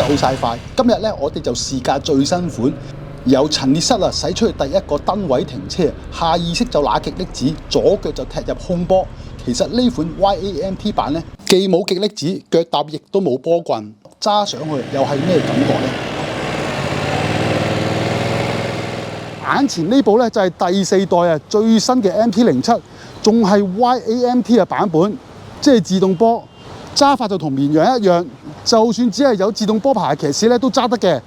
好晒快。今日咧，我哋就試駕最新款，由陳列室駛出去第一個燈位停車，下意識就揦極力子，左腳就踢入空波。其實呢款 YAMT 版咧，既冇極力子，腳踏亦都冇波棍，揸上去又係咩感覺呢？眼前呢部咧就係第4代最新嘅 MT-07，仲係 YAMT 嘅版本，即係自動波，揸法就同綿羊一樣。就算只係有自動波牌嘅騎士咧都揸得嘅。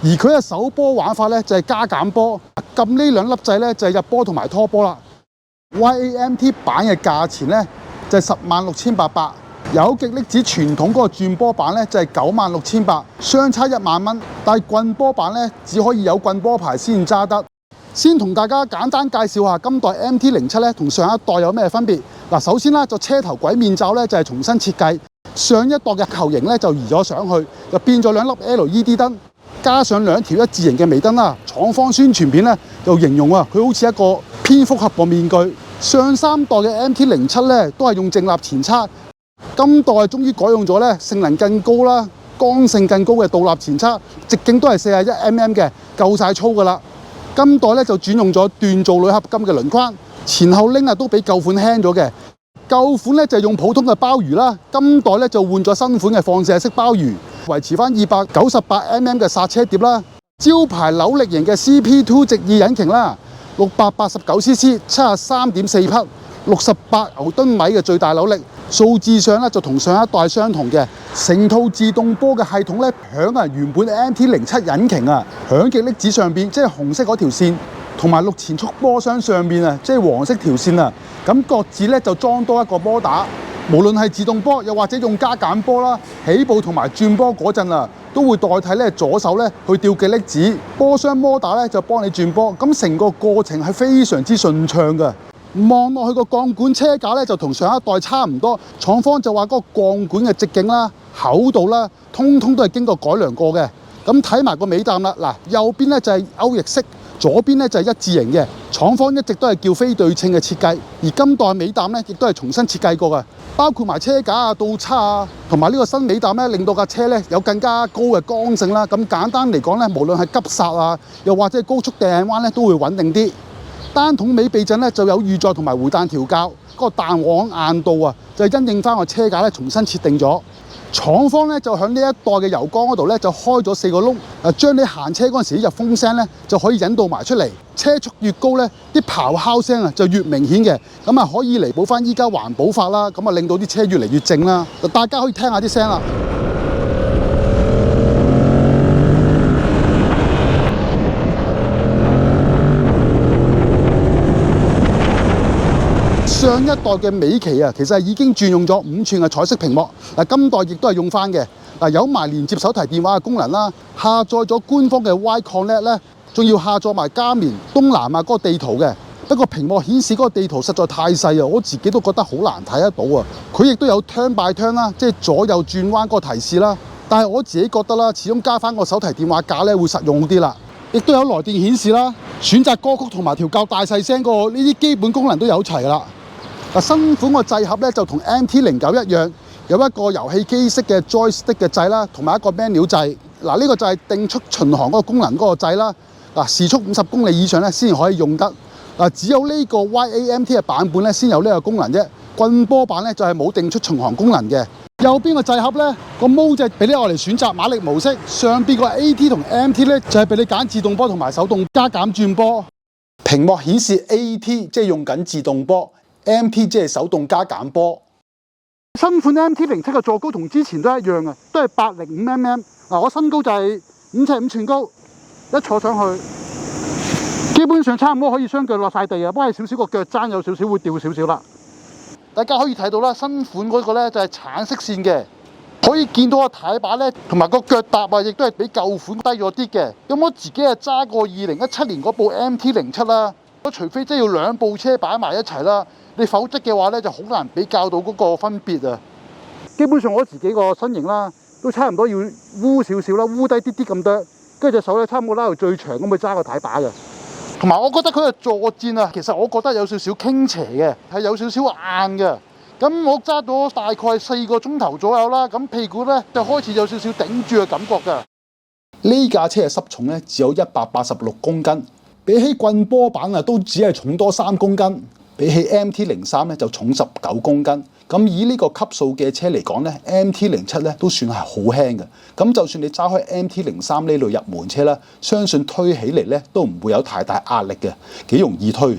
而佢嘅手波玩法咧就係加減波，撳呢兩粒掣咧就係入波同埋拖波啦。YAMT 版嘅價錢咧就係106,800，有極力子傳統嗰個轉波版咧就係96,800，相差1萬蚊。但係棍波版咧只可以有棍波牌先揸得。先同大家簡單介紹下今代 MT-07咧同上一代有咩分別。嗱，首先啦，就車頭軌面罩咧就係重新設計，上一代嘅球形咧就移咗上去，就變咗2粒 LED 燈，加上2條一字形嘅尾燈啦。廠方宣傳片咧就形容佢好似一個蝙蝠俠個面具。上3代嘅 MT-07咧都係用正立前叉，今代終於改用咗咧性能更高啦、剛性更高嘅倒立前叉，直徑都係41mm嘅，夠晒粗噶啦。今代咧就轉用咗鍛造鋁合金嘅輪框，前後拎都比舊款輕咗嘅。舊款咧就用普通嘅鮑魚啦，今代咧就換咗新款嘅放射式鮑魚，維持翻298mm嘅剎車碟啦，招牌扭力型嘅 CP2 直二引擎啦，689cc 73.4匹，68牛頓米嘅最大扭力。數字上咧就同上一代相同嘅，成套自動波嘅系統咧響原本 MT-07 引擎響極力子上邊，即係紅色嗰條線，同埋6前速波箱上面即係黃色條線咁各自咧就裝多一個波打。無論係自動波又或者用加減波啦，起步同埋轉波嗰陣都會代替咧左手咧去吊極力子，波箱摩打咧就幫你轉波，咁成個過程係非常之順暢嘅。望落去個鋼管車架咧就同上一代差唔多，廠方就話嗰個鋼管嘅直徑啦、厚度啦，通通都係經過改良過嘅。咁睇埋個尾擔啦，嗱，右邊咧就係歐翼式，左邊咧就係一字形嘅。廠方一直都係叫非對稱嘅設計，而今代尾擔咧亦都係重新設計過嘅，包括埋車架倒叉同埋呢個新尾擔咧，令到架車咧有更加高嘅剛性啦。咁簡單嚟講咧，無論係急剎又或者係高速掟彎咧，都會穩定啲。單筒尾避震咧就有預載同埋回彈調校，嗰個彈簧硬度就係因應翻個車架咧重新設定咗。廠方咧就喺呢一代嘅油缸嗰度咧就開咗4個窿，將你行車嗰陣時啲入風聲咧就可以引導埋出嚟。車速越高咧，啲咆哮聲就越明顯嘅，咁可以彌補翻依家環保法啦，咁令到啲車越嚟越靜啦。大家可以聽下啲聲啦。上一代嘅尾期其實已經轉用咗5寸嘅彩色屏幕，今代亦都係用翻嘅，有埋連接手提電話嘅功能啦，下載咗官方嘅 Y-Connect 咧，仲要下載埋加棉東南亞嗰個地圖嘅。不過屏幕顯示嗰個地圖實在太細我自己都覺得好難睇得到佢亦都有 turn by turn 啦，即係左右轉彎嗰個提示啦。但係我自己覺得啦，始終加翻個手提電話架咧會實用啲啦。亦都有來電顯示啦，選擇歌曲同埋調校大細聲個呢啲基本功能都有齊啦。新款個掣盒咧就同 MT-09 一樣，有一個遊戲機式嘅 joystick 嘅掣啦，同埋一個 menu 掣。呢個就係定速巡航嗰個功能嗰個掣啦。時速50公里以上咧先可以用得。只有呢個 YAMT 嘅版本咧先有呢個功能啫。棍波版咧就係冇定速巡航功能嘅。右邊個掣盒咧個模就係俾你嚟選擇馬力模式，上邊個 AT 同 MT 咧就係俾你揀自動波同埋手動加減轉波。屏幕顯示 AT 即係用緊自動波。MT 即係手動加減波。新款 MT-07嘅座高同之前都一樣嘅，都係805mm。我身高就係5尺5寸高，一坐上去基本上差唔多可以雙腳落晒地不過係少少個腳踭有少少會掉少少啦。大家可以睇到啦，新款嗰個咧就係橙色線嘅，可以見到個軚把咧同埋個腳踏亦都係比舊款低咗啲嘅。咁我自己係揸過2017年嗰部 MT-07啦，除非真係要兩部車擺埋一齊啦。你否則嘅話咧，就好難比較到嗰個分別基本上我自己個身形啦，都差唔多要烏少少啦，烏低啲啲咁多，跟住隻手咧差唔多拉到最長咁去揸個軚把嘅。同埋我覺得佢嘅坐墊其實我覺得有少少傾斜嘅，係有少少硬嘅。咁我揸咗大概4個鐘頭左右啦，咁屁股咧就開始有少少頂住嘅感覺㗎。呢架車嘅濕重咧只有186公斤，比起棍波版啊都只係重多3公斤，比起 MT-03咧就重19公斤。咁以呢個級數嘅車嚟講咧 ，MT-07咧都算係好輕嘅。咁就算你揸開 MT-03呢類入門車啦，相信推起嚟咧都唔會有太大壓力嘅，幾容易推。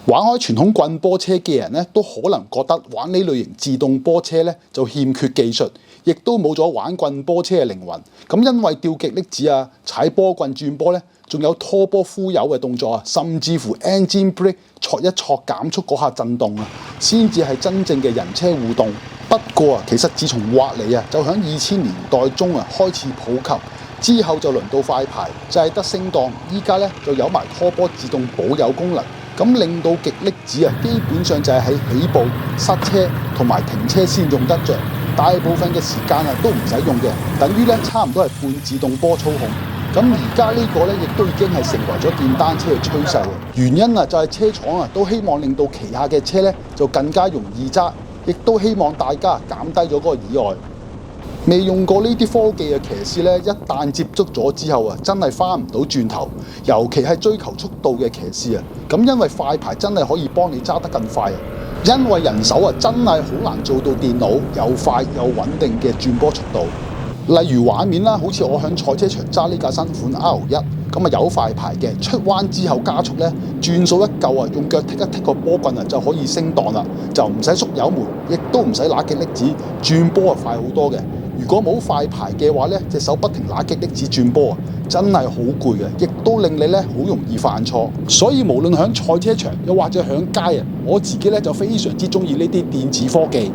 玩開傳統棍波車嘅人咧，都可能覺得玩呢類型自動波車咧就欠缺技術，亦都冇咗玩棍波車嘅靈魂。咁因為吊極力子啊、踩波棍轉波咧，仲有拖波呼油嘅動作啊，甚至乎 engine brake 挫一挫減速嗰下震動啊，先至係真正嘅人車互動。不過啊，其實自從挖嚟啊，就響2000年代中啊開始普及，之後就輪到快排，就係得升檔。依家咧就有埋拖波自動保有功能。咁令到極力子啊，基本上就係喺起步、塞車同埋停車先用得着，大部分嘅時間啊都唔使用嘅，等於咧差唔多係半自動波操控。咁而家呢個咧亦都已經係成為咗電單車嘅趨勢。原因啊就係車廠啊都希望令到旗下嘅車咧就更加容易揸，亦都希望大家減低咗嗰個意外。未用過呢啲科技嘅騎士咧，一旦接觸咗之後啊，真係翻唔到轉頭。尤其係追求速度嘅騎士啊，咁因為快排真係可以幫你揸得更快啊。因為人手啊，真係好難做到電腦又快又穩定嘅轉波速度。例如畫面啦，好似我響賽車場揸呢架新款 R1，咁啊有快排嘅，出彎之後加速咧，轉數一夠啊，用腳踢一踢個波棍啊就可以升檔啦，就唔使縮油門，亦都唔使揦極力子，轉波啊快好多嘅。如果冇快排嘅話咧，隻手不停揦極力子轉波啊，真係好攰嘅，亦都令你咧好容易犯錯。所以無論響賽車場又或者響街啊，我自己咧就非常之中意呢啲電子科技。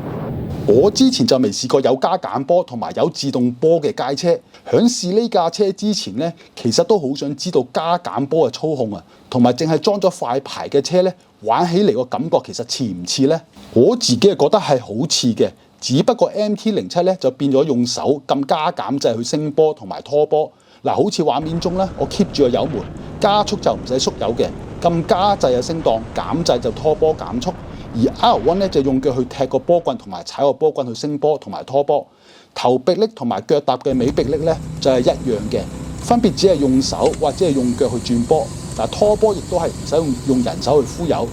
我之前就未試過有加減波同埋有自動波嘅街車。響試呢架車之前咧，其實都好想知道加減波嘅操控啊，同埋淨係裝咗快排嘅車咧，玩起嚟個感覺其實似唔似咧？我自己係覺得係好似嘅。只不過 MT-07咧就變咗用手撳加減掣去升波同埋拖波。嗱，好似畫面中咧，我 keep 住個油門，加速就唔使縮油嘅，撳加掣就升檔，減掣就拖波減速。而 R1 咧就用腳去踢個波棍同埋踩個波棍去升波同埋拖波。頭迫力同埋腳踏嘅尾迫力咧就係一樣嘅，分別只係用手或者係用腳去轉波。嗱，拖波亦都係唔使用人手去呼油。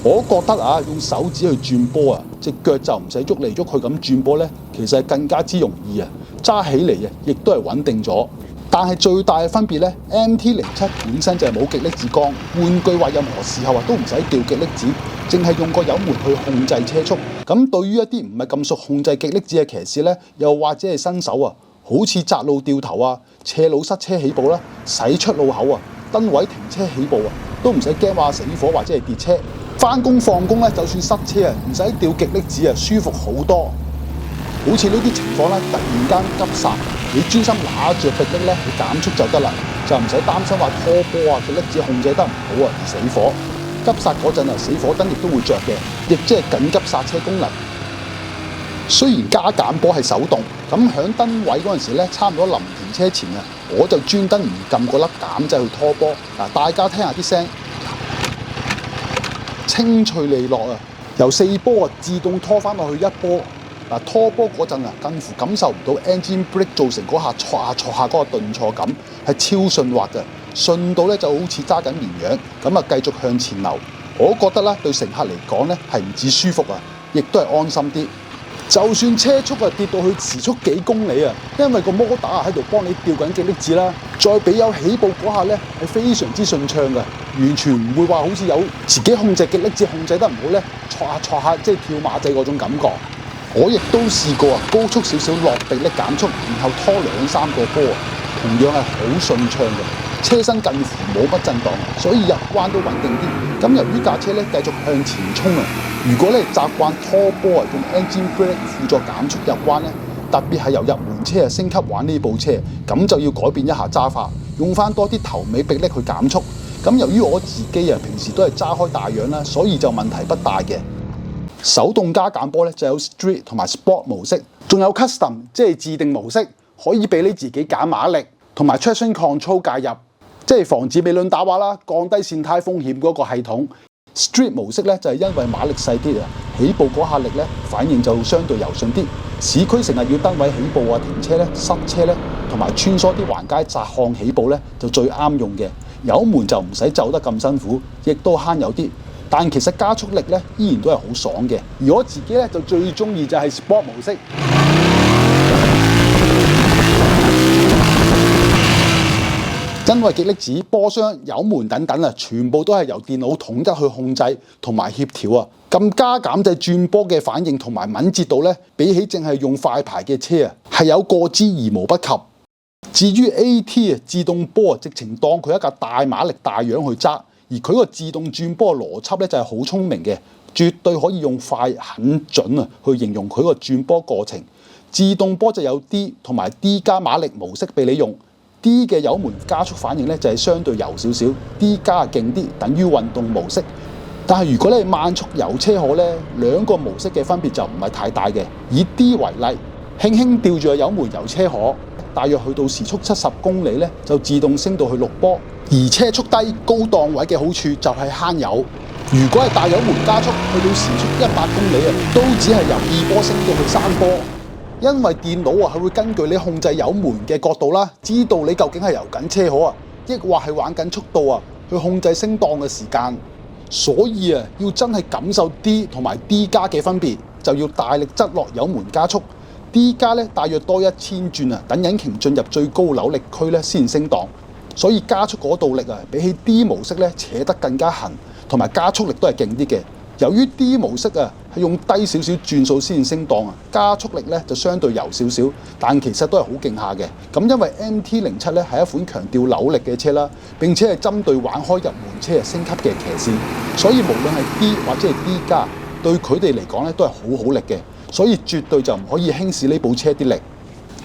我覺得啊，用手指去轉波啊，隻腳就唔使喐嚟喐去咁轉波咧，其實係更加之容易啊，揸起嚟啊，亦都係穩定咗。但係最大嘅分別咧 ，MT-07 本身就係冇極力子缸，換句話，任何時候啊都唔使掉極力子，淨係用個油門去控制車速。咁對於一啲唔係咁熟控制極力子嘅騎士咧，又或者係新手啊，好似窄路掉頭啊、斜路塞車起步啦、駛出路口啊、燈位停車起步啊，都唔使驚話死火或者係跌車。翻工放工咧，就算塞車啊，唔使掉極力子啊，舒服好多。好似呢啲情況咧，突然間急剎，你專心揦住迫力咧去減速就得啦，就唔使擔心話拖波啊、極力子控制得唔好啊而死火。急剎嗰陣啊，死火燈亦都會着嘅，亦即係緊急剎車功能。雖然加減波係手動，咁響燈位嗰陣時咧，差唔多臨停車前啊，我就專登唔撳嗰粒減掣去拖波。嗱，大家聽下啲聲。清脆利落啊！由4波啊自動拖翻落去1波。嗱，拖波嗰陣啊，近乎感受唔到 engine brake 造成嗰下挫下挫下嗰個頓挫感，係超順滑嘅，順到咧就好似揸緊綿羊咁啊，繼續向前流。我覺得咧對乘客嚟講咧係唔止舒服啊，亦都係安心啲。就算車速啊跌到去時速幾公里啊，因為個摩打啊喺度幫你吊緊極力子啦，再俾有起步嗰下咧係非常之順暢嘅，完全唔會話好似有自己控制極力子控制得唔好咧，挫下挫下即係跳馬仔嗰種感覺。我亦都試過啊，高速少少落迫力減速，然後拖2-3個波啊，同樣係好順暢嘅，車身近乎冇乜震盪，所以入彎都穩定啲。咁由於架車咧繼續向前衝啊，如果你習慣拖波啊，用 engine brake 輔助減速入彎咧，特別係由入門車升級玩呢部車，咁就要改變一下揸法，用翻多啲頭尾迫力去減速。咁由於我自己啊平時都係揸開大樣啦，所以就問題不大嘅。手動加減波咧就有 Street 同埋 Sport 模式，仲有 Custom 即係自定模式，可以俾你自己減馬力，同埋 Traction Control 介入，即係防止尾輪打滑啦，降低跣胎風險嗰個系統。Street 模式咧就係因為馬力細啲啊，起步嗰下力咧反應就相對柔順啲。市區成日要燈位起步啊、停車咧、塞車咧，同埋穿梭啲橫街窄巷起步咧，就最啱用嘅。油門就唔使走得咁辛苦，亦都慳油啲。但其實加速力咧依然都係好爽嘅。而我自己咧就最中意就係 Sport 模式。因為極力子、波箱、油門等等啊，全部都係由電腦統一去控制同埋協調啊，咁加減制轉波嘅反應同埋敏捷度咧，比起淨係用快排嘅車啊，係有過之而無不及。至於 AT 啊，自動波啊，直情當佢一架大馬力大樣去揸，而佢個自動轉波邏輯咧就係好聰明嘅，絕對可以用快很準啊去形容佢個轉波過程。自動波就有 D 同埋 D 加馬力模式俾你用。D 嘅油門加速反應咧就係相對柔少少 ，D 加勁啲，等於運動模式。但係如果你係慢速油車河咧，兩個模式嘅分別就唔係太大嘅。以 D 為例，輕輕吊住個油門油車河，大約去到時速70公里咧，就自動升到去6波。而車速低高檔位嘅好處就係慳油。如果係大油門加速，去到時速100公里啊，都只係由2波升到去3波。因為電腦啊，係會根據你控制油門嘅角度啦，知道你究竟係油緊車河啊，抑或係玩緊速度啊，去控制升檔嘅時間。所以啊，要真係感受 D 同埋 D 加嘅分別，就要大力側落油門加速。D 加咧大約多1000轉啊，等引擎進入最高扭力區咧先升檔。所以加速嗰度力啊，比起 D 模式咧扯得更加痕，同埋加速力都係勁啲嘅。由於 D 模式啊係用低少少轉數先升檔啊，加速力咧就相對柔少少，但其實都係好勁下嘅。咁因為 MT-07咧係一款強調扭力嘅車啦，並且係針對玩開入門車升級嘅騎士，所以無論係 D 或者係 D 加，對佢哋嚟講咧都係好好力嘅，所以絕對就唔可以輕視呢部車啲力。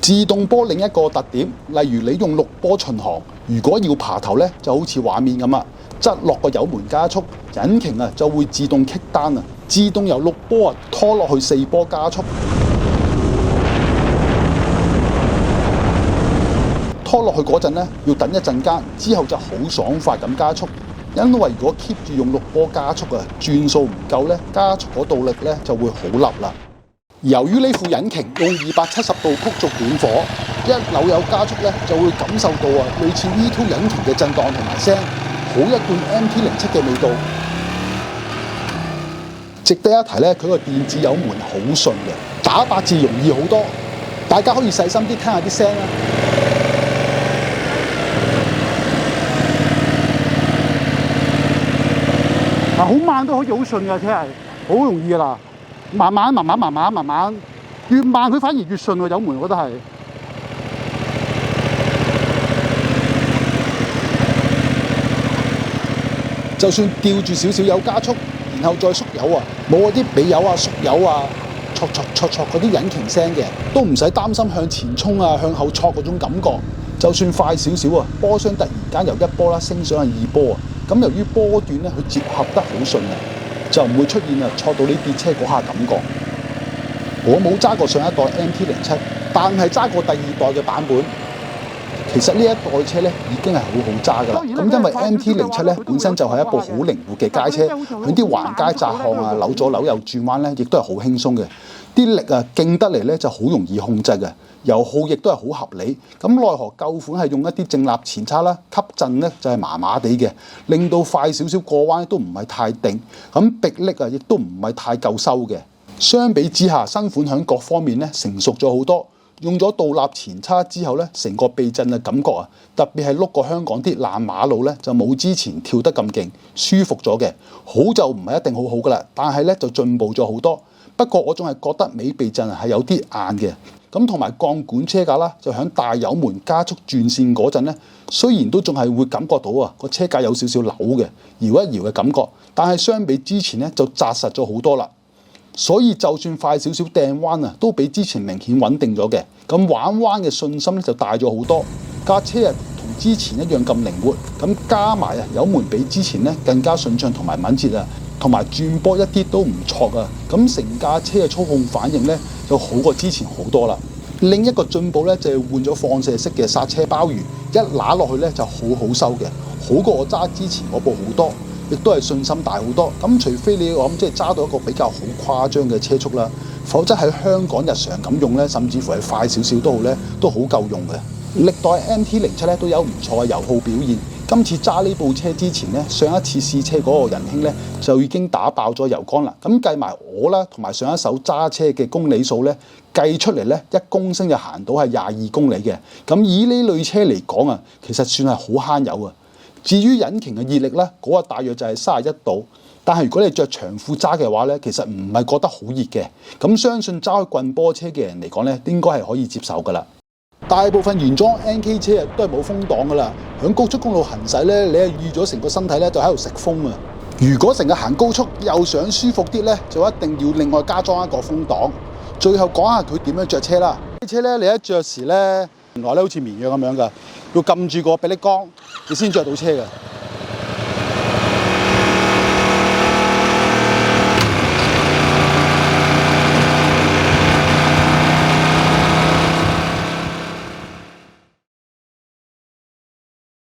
自動波另一個特點，例如你用6波巡航，如果要爬頭咧，就好似畫面咁啊，側落個油門加速，引擎啊就會自動 kick down啊，自動由6波啊拖落去4波加速，拖落去嗰陣咧要等一陣間，之後就好爽快咁加速。因為如果 keep 住用6波加速啊，轉數唔夠咧，加速嗰度力咧就會好笠啦。由於呢副引擎用270度曲軸點火，一扭有加速咧，就會感受到啊類似 V2 引擎嘅震盪同埋聲，好一貫 MT-07嘅味道。值得一提咧，佢個電子油門好順嘅，打8字容易好多。大家可以細心啲聽下啲聲啦。好慢都可以好順嘅車係，好容易噶啦。慢慢，越慢佢反而越順喎，油門我覺得係。就算吊住少少油加速，然後再縮油啊，冇嗰啲俾油啊、縮油啊、挫嗰啲引擎聲嘅，都唔使擔心向前衝啊、向後挫嗰種感覺。就算快少少啊，波箱突然間由1波啦升上去2波啊，咁由於波段咧佢結合得好順啊，就唔會出現啊挫到你跌車嗰下感覺。我冇揸過上一代 MT-07，但係揸過第2代嘅版本。其實呢一代車咧已經係好好揸㗎啦。咁因為 MT-07咧本身就係一部好靈活嘅街車，喺啲橫街窄巷啊扭左扭右轉彎咧，亦都係好輕鬆嘅。啲力啊勁得嚟咧就好容易控制嘅，油耗亦都係好合理。咁奈何舊款係用一啲正立前叉啦，吸震咧就係麻麻地嘅，令到快少少過彎都唔係太定。咁迫力啊亦都唔係太夠收嘅。相比之下，新款喺各方面咧成熟咗好多。用咗倒立前叉之後咧，成個避震嘅感覺啊，特別係碌過香港啲爛馬路咧，就冇之前跳得咁勁，舒服咗嘅。好就唔係一定好好噶啦，但係咧就進步咗好多。不過我仲係覺得尾避震係有啲硬嘅。咁同埋鋼管車架啦，就喺大油門加速轉線嗰陣咧，雖然都仲係會感覺到啊個車架有少少扭嘅，搖一搖嘅感覺，但係相比之前咧就紮實咗好多啦。所以就算快少少掟彎啊，都比之前明顯穩定咗嘅。咁玩彎嘅信心咧就大咗好多。架車啊同之前一樣咁靈活，咁加埋啊油門比之前咧更加順暢同埋敏捷啊，同埋轉波一啲都唔挫啊。咁成架車嘅操控反應咧就好過之前好多啦。另一個進步咧就係換咗放射式嘅剎車鮑魚，一揦落去咧就好好收嘅，好過我揸之前嗰部好多。亦都係信心大好多，咁除非你我諗即係揸到一個比較好誇張嘅車速啦，否則喺香港日常咁用咧，甚至乎係快少少都好咧，都好夠用嘅。歷代 MT-07咧都有唔錯嘅油耗表現。今次揸呢部車之前咧，上一次試車嗰個仁兄咧就已經打爆咗油缸啦。咁計埋我啦，同埋上一手揸車嘅公里數咧，計出嚟咧1公升就行到係22公里嘅。咁以呢類車嚟講啊，其實算係好慳油啊。至於引擎嘅熱力咧，嗰個大約就係31度。但係如果你着長褲揸嘅話咧，其實唔係覺得好熱嘅。咁相信揸開棍波車嘅人嚟講咧，應該係可以接受㗎啦。大部分原裝 NK 車啊都係冇風擋㗎啦，響高速公路行駛咧，你係預咗成個身體咧就喺度食風啊！如果成日行高速又想舒服啲咧，就一定要另外加裝一個風擋。最後講下佢點樣着車啦。啲車咧你一着時咧，原來咧好似綿羊咁樣㗎，要撳住個臂力缸，你先着到車㗎。